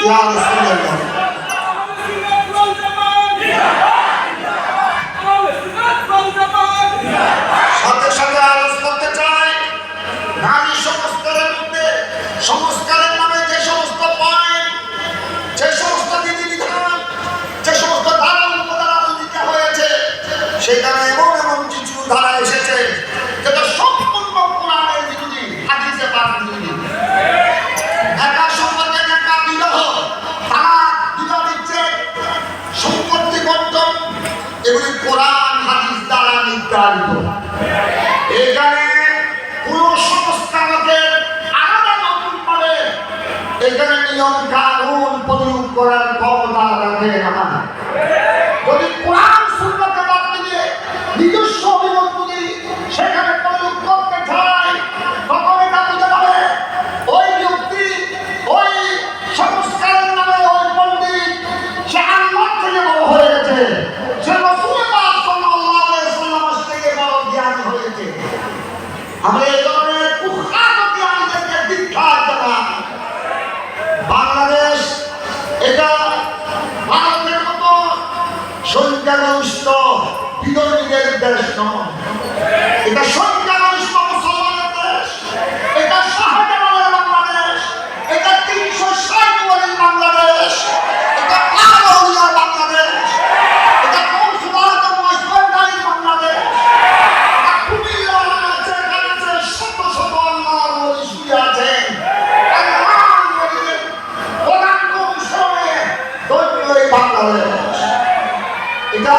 ইয়া রাসূলুল্লাহ। সাথে সাথে আলোচ করতে চাই নারী সংস্কারের মধ্যে সংস্কারের নামে যে সমস্ত পয়েন্ট, যে সমস্ত বিধিবিধান, যে সমস্ত ধারা উপধারা দিতে হয়েছে, সেখানে এমন এমন কিছু ধারা এসেছে যেটা সম্পূর্ণ কোরআনের বিরোধী, হাদিসে পাক বিরোধী। একা সম্পর্কে একটা বিবাহ, তারা বিবাহ বিচ্ছেদ, সম্পত্তি বন্টন, এগুলি কোরআন হাদিস দ্বারা নির্ধারিত। এখানে কোন সংস্কারকের আলাদা নতুন করে এখানে নিয়ম কানুন প্রয়োগ করার ক্ষমতা রাখে না। যদি কোরআন সুন্নাহকে বাদ দিয়ে নিজস্ব অভিমত সেখানে প্রয়োগ করতে চায়, তখন এটা বুঝে যাবে ওই ব্যক্তি, ওই সংস্কারের নামে ওই পণ্ডিত, সে আল্লাহ থেকে বড় হয়ে গেছে, সে রাসূলুল্লাহ সাল্লাল্লাহু আলাইহি ওয়াসাল্লাম থেকে বড় জ্ঞানী হয়েছে। আমরা এই ধরনের কুখ্যাত জ্ঞানীদেরকে দীক্ষা জানাই। বাংলাদেশ এটা ভারতের মতো সংখ্যাগরিষ্ঠ বিধর্মীদের দেশ নয়, এটা সংখ্যাগরিষ্ঠ মুসলমানের দেশ, এটা শাহজালালের বাংলাদেশ, এটা ৩৬০ ওয়ালির বাংলাদেশ, এটা আউলিয়ার বাংলাদেশ, এটা কৌশলাত মসজিদের বাংলাদেশ, এটা কুমিল্লার আছে, কাছে শত শত আল্লাহর ওলি শুয়ে আছেন। আল্লাহর ওলিদের প্রধান কৌশলে ধন্য এই বাংলাদেশ। এটা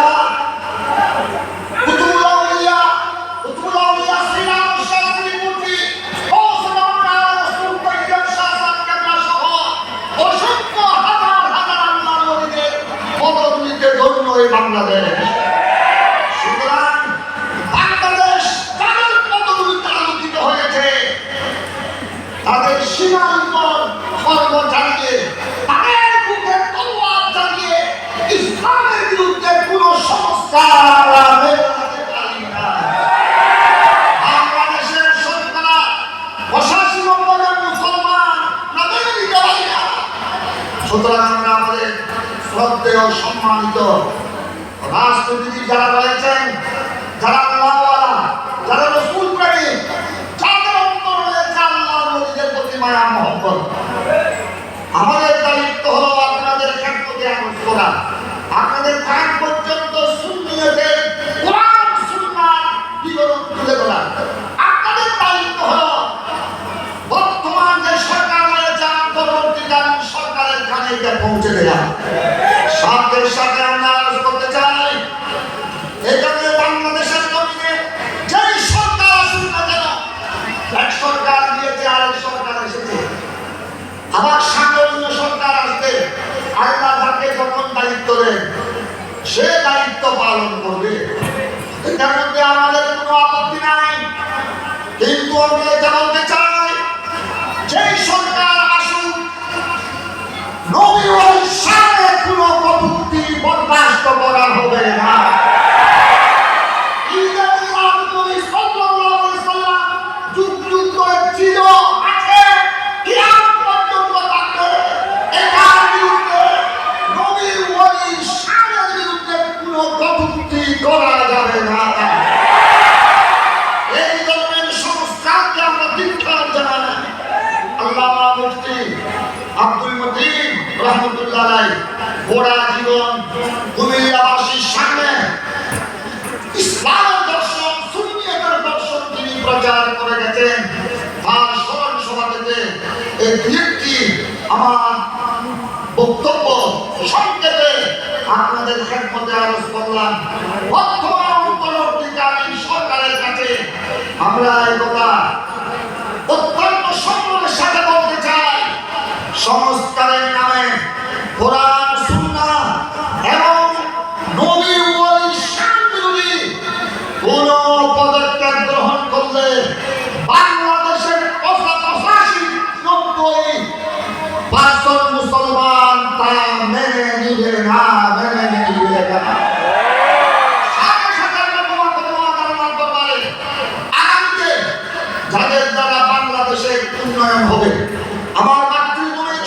বাংলাদেশ। সুতরাং বাংলাদেশ তাদের পদগুলিতে আলোকিত হয়েছে, তাদের সীমার উপর খর্ব চালিয়ে, তাদের বুকে তলোয়ার চালিয়ে ইসলামের বিরুদ্ধে কোন সংস্কার মেলাতে পারি না। বাংলাদেশের শতকরা ৮৫% মুসলমান নাগরিক। সুতরাং আমরা আমাদের শ্রদ্ধেয় সম্মানিত রাষ্ট্রপতি যারা রয়েছেন, যারা আল্লাহওয়ালা, যারা রাসূল প্রেমিক, যাদের অন্তর রয়েছে আল্লাহর ওলিদের প্রতি মায়া মহব্বত, আমাদের দায়িত্ব হলো আপনাদের খেদমতে আমল করা, আপনাদের কান পর্যন্ত সুন্নিয়তের কোরআন সুন্নাহর বিবরণ তুলে ধরা। আপনাদের দায়িত্ব হলো বর্তমান যে সরকার রয়েছে অন্তর্বর্তীকালীন সরকারের কানে এটা পৌঁছে দেওয়া। সাথে সাথে আমরা আলোচনা করতে চাই, এখানে বাংলাদেশের জমিনে যেই সরকার আসুন না কেন, এক সরকার দিয়েছে আরেক সরকার এসেছে, আবার সামনে অন্য সরকার আসবে। আল্লাহ যাকে যখন দায়িত্ব দেন সে দায়িত্ব পালন করবে, এটার মধ্যে আমাদের কোনো আপত্তি নাই। কিন্তু আমরা এটা বলতে চাই, যেই সরকার আসুক নবী ওই সামনে কোনো কটূক্তি বরদাস্ত করা হবে না। যুগ যুগ ধরে ছিল, আছে, কিয়ামত পর্যন্ত থাকবে। এটার বিরুদ্ধে নবী ওই সামনের বিরুদ্ধে কোনো কটূক্তি করা যাবে না। এই ধরনের সংস্কারকে আমরা দীক্ষা জানাই। আল্লামা মুফতি আব্দুল মতিন রহমতুল্লাহ আলাইহি গোড়া জীবন কুমিল্লাবাসীর সামনে ইসলামের দর্শন, সুন্নিয়তের দর্শন তিনি প্রচার করে গেছেন। তার স্মরণ সভা থেকে এই ব্যক্তি আমার বক্তব্য সংক্ষেপে আপনাদের খেদমতে আরজ করলাম। বর্তমান অন্তর্বর্তীকালীন সরকারের কাছে আমরা এই কথা অত্যন্ত সম্মানের সাথে বলতে চাই, সংস্কারের নামে কোরআন সুন্নাহ এবং নবী ওই শান্তিবিরোধী কোন পদক্ষেপ গ্রহণ করলে বাংলাদেশের 85-90% মুসলমান তা মেনে নিবে না, মেনে নিবে না। যাদের দ্বারা বাংলাদেশের উন্নয়ন হবে, আমার মাতৃভূমির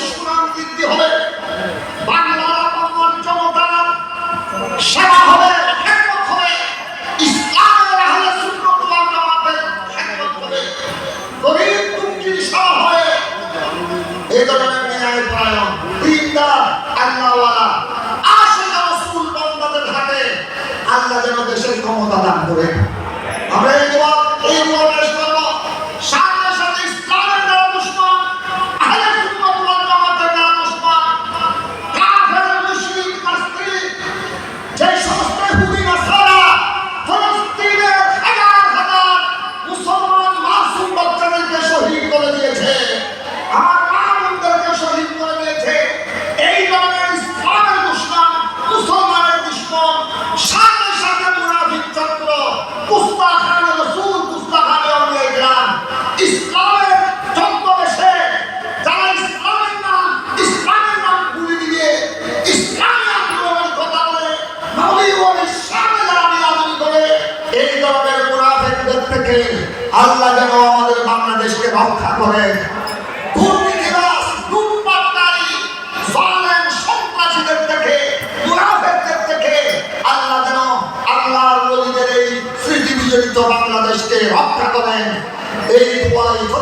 দিনদার আল্লাহওয়ালা আশিক রাসূল বান্দাদের হাতে আল্লাহ যেন দেশের ক্ষমতা দান করেন। আমরা এই দোয়া পেশ করব। সাথে সাথে ইসলামের যারা দুশমন, আহলে সুন্নাত ওয়াল জামাতের যারা দুশমন, কাফের মুশরিক নাস্তিক, যে সমস্ত ইহুদি নাসারা ফলস্তিনের হাজার হাজার মুসলমান মাসুম বাচ্চাদেরকে শহীদ করে দিয়েছে, আমার মা বোনদেরকে শহীদ করে দিয়েছে, এই ধরনের ইসলামের দুশমন, মুসলমানের দুশমন, সাথে সাথে মুনাফিক চক্র, গুস্তাখানে রাসূল, গুস্তাখানে আউলিয়া কিরাম, ইসলামের ছদ্মবেশে যারা ইসলামের নাম ভুলে দিয়ে ইসলামী আন্দোলনের কথা বলে নবী ও ইসলামে যারা বিরাজমান করে, এই ধরনের মুনাফিকদের থেকে আল্লাহ যেন আমাদের বাংলাদেশকে রক্ষা করেন। দুর্নীতিবাজ, লুটপাটকারী, জালেম, সন্ত্রাসীদের থেকে, মুনাফিকদের থেকে আল্লাহ যেন আল্লাহর ওলিদের এই স্মৃতি বিজড়িত বাংলাদেশকে রক্ষা করেন। এই দোয়াই করি।